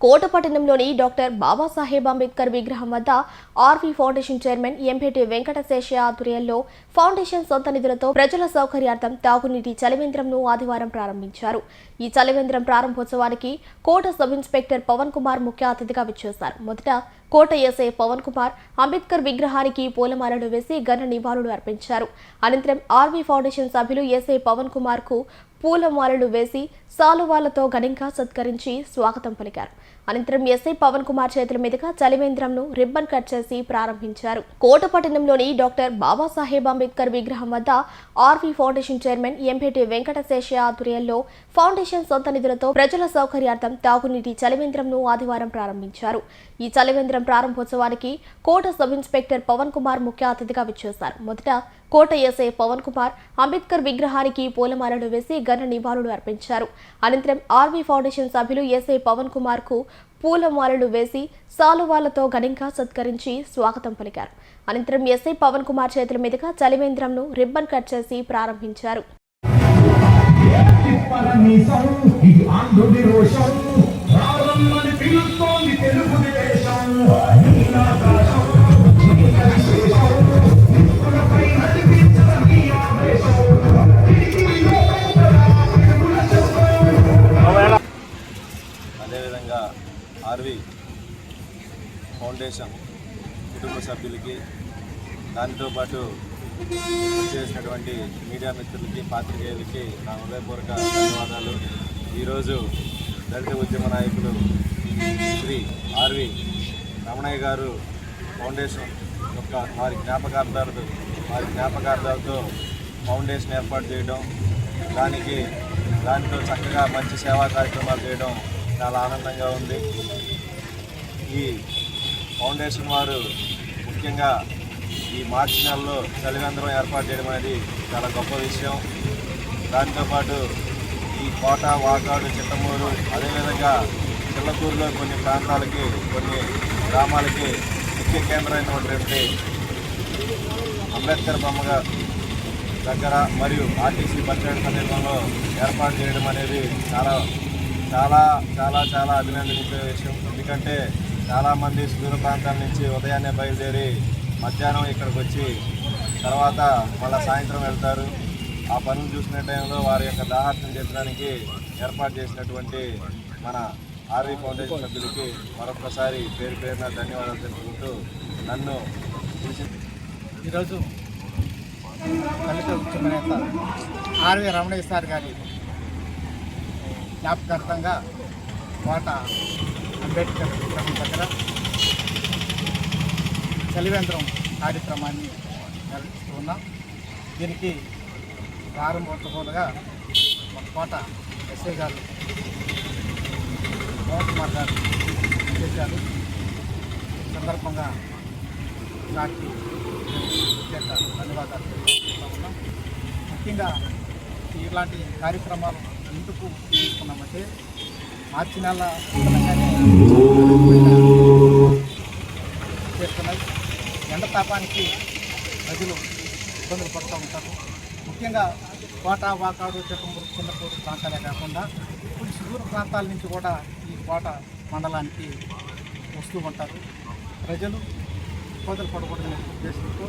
కోటపట్టణంలోని doctor Babasaheb Ambedkar విగ్రహం వద్ద RV foundation chairman MPT Venkataseshaiah ఆధ్వర్యంలో ఫౌండేషన్ సొంత నిధులతో ప్రజల సౌకర్యార్థం తాగునీటి చలివేంద్రంను ఆదివారం ప్రారంభించారు. ఈ చలివేంద్రం ప్రారంభోత్సవానికి కోట సబ్ ఇన్స్పెక్టర్ పవన్ కుమార్ ముఖ్య అతిథిగా విచ్చేశారు. మొదట కోట ఎస్ఐ పవన్ కుమార్ అంబేద్కర్ విగ్రహానికి పూలమాలలు వేసి ఘన నివాళులు అర్పించారు. అనంతరం ఆర్వీ ఫౌండేషన్ సభ్యులు ఎస్ఐ పవన్ కుమార్ కు పూలమాలలు వేసి సాలువాలతో ఘనంగా సత్కరించి స్వాగతం పలికారు. అనంతరం ఎస్ఐ పవన్ కుమార్ చేతుల మీదుగా చలివేంద్రంను రిబ్బన్ కట్ చేసి ప్రారంభించారు. కోటపట్టణంలోని డాక్టర్ బాబాసాహెబ్ అంబేద్కర్ విగ్రహం వద్ద RV foundation chairman MPT Venkataseshaiah ఆధ్వర్యంలో ఫౌండేషన్ సొంత నిధులతో ప్రజల సౌకర్యార్థం తాగునీటి చలివేంద్రంను ఆదివారం ప్రారంభించారు. ఈ చలివేంద్రం ప్రారంభోత్సవానికి కోట సబ్ ఇన్స్పెక్టర్ పవన్ కుమార్ ముఖ్య అతిథిగా విచ్చేశారు. మొదట కోట ఎస్ఐ పవన్ కుమార్ అంబేద్కర్ విగ్రహానికి పూలమాలలు వేసి ఘన నివాళులు అర్పించారు. అనంతరం ఆర్వీ ఫౌండేషన్ సభ్యులు ఎస్ఐ పవన్ కుమార్ కు పూలమాలలు వేసి సాలువాలతో ఘనంగా సత్కరించి స్వాగతం పలికారు. అనంతరం ఎస్ఐ పవన్ కుమార్ చేతుల మీదుగా చలివేంద్రంను రిబ్బన్ కట్ చేసి ప్రారంభించారు. అదేవిధంగా ఆర్వీ ఫౌండేషన్ కుటుంబ సభ్యులకి, దానితో పాటు చేసినటువంటి మీడియా మిత్రులకి, పాత్రికేయులకి నా హృదయపూర్వక ధన్యవాదాలు. ఈరోజు దళిత ఉద్యమ నాయకులు శ్రీ ఆర్వీ రమణయ్య గారు ఫౌండేషన్ యొక్క వారి జ్ఞాపకార్థాలతో ఫౌండేషన్ ఏర్పాటు చేయడం, దానితో చక్కగా మంచి సేవా కార్యక్రమాలు చేయడం చాలా ఆనందంగా ఉంది. ఈ ఫౌండేషన్ వారు ముఖ్యంగా ఈ మార్చి నెలలో చలివేంద్రం ఏర్పాటు చేయడం అనేది చాలా గొప్ప విషయం. దాంతోపాటు ఈ కోట, వాకాడు, చిట్టమూరు, అదేవిధంగా చిల్లకూరులో కొన్ని ప్రాంతాలకి, కొన్ని గ్రామాలకి ముఖ్య కేంద్రమైనటువంటి అంబేద్కర్ బొమ్మ దగ్గర మరియు ఆర్టీసీ బస్ స్టాండ్ సమీపంలో ఏర్పాటు చేయడం అనేది చాలా చాలా చాలా చాలా అభినందనీయ విషయం. ఎందుకంటే చాలామంది సుదూర ప్రాంతాల నుంచి ఉదయాన్నే బయలుదేరి మధ్యాహ్నం ఇక్కడికి వచ్చి తర్వాత మళ్ళీ సాయంత్రం వెళ్తారు. ఆ పనులు చూసుకునే టైంలో వారి యొక్క దాహార్తం తీర్చడానికి ఏర్పాటు చేసినటువంటి మన ఆర్వీ ఫౌండేషన్ సభ్యులకి మరొకసారి పేరున ధన్యవాదాలు తెలుపుకుంటూ నన్ను ఈరోజు దళిత ఉద్యమ నేత ఆర్వీ రమణయ్య సార్ గారి జ్ఞాపకార్థంగా కోట అంబేద్కర్ విగ్రహం దగ్గర చలివేంద్రం కార్యక్రమాన్ని నిర్వహిస్తూ ఉన్నాం. దీనికి ప్రారంభోత్సవాలుగా మన కోట ఎస్ఐ గారు పవన్ కుమార్ గారు చేశారు. ఈ సందర్భంగా వారికి ప్రత్యేక ధన్యవాదాలు తెలియజేస్తూ ఉన్నాం. ముఖ్యంగా ఇలాంటి కార్యక్రమాలు ఎందుకు తీసుకున్నామంటే మార్చి నెల చేస్తున్నాయి. ఎండ తాపానికి ప్రజలు ఇబ్బందులు పడుతూ ఉంటారు. ముఖ్యంగా కోట, వాకాడు, చిట్టమూరు, చిన్నపూరు ప్రాంతాలే కాకుండా కొన్ని సుదూర ప్రాంతాల నుంచి కూడా ఈ కోట మండలానికి వస్తూ ఉంటారు. ప్రజలు ఇబ్బందులు పడకూడదనే ఉద్దేశంతో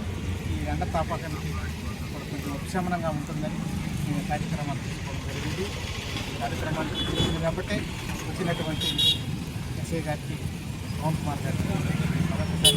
ఈ ఎండ తాపానికి కొంచెం ఉపశమనంగా ఉంటుందని మేము కార్యక్రమాలు తీసుకోవడం జరిగింది. ఈ కార్యక్రమాలు తీసుకుంది కాబట్టి వచ్చినటువంటి ఎస్ఐ గారికి, పవన్ కుమార్ గారికి మరొకసారి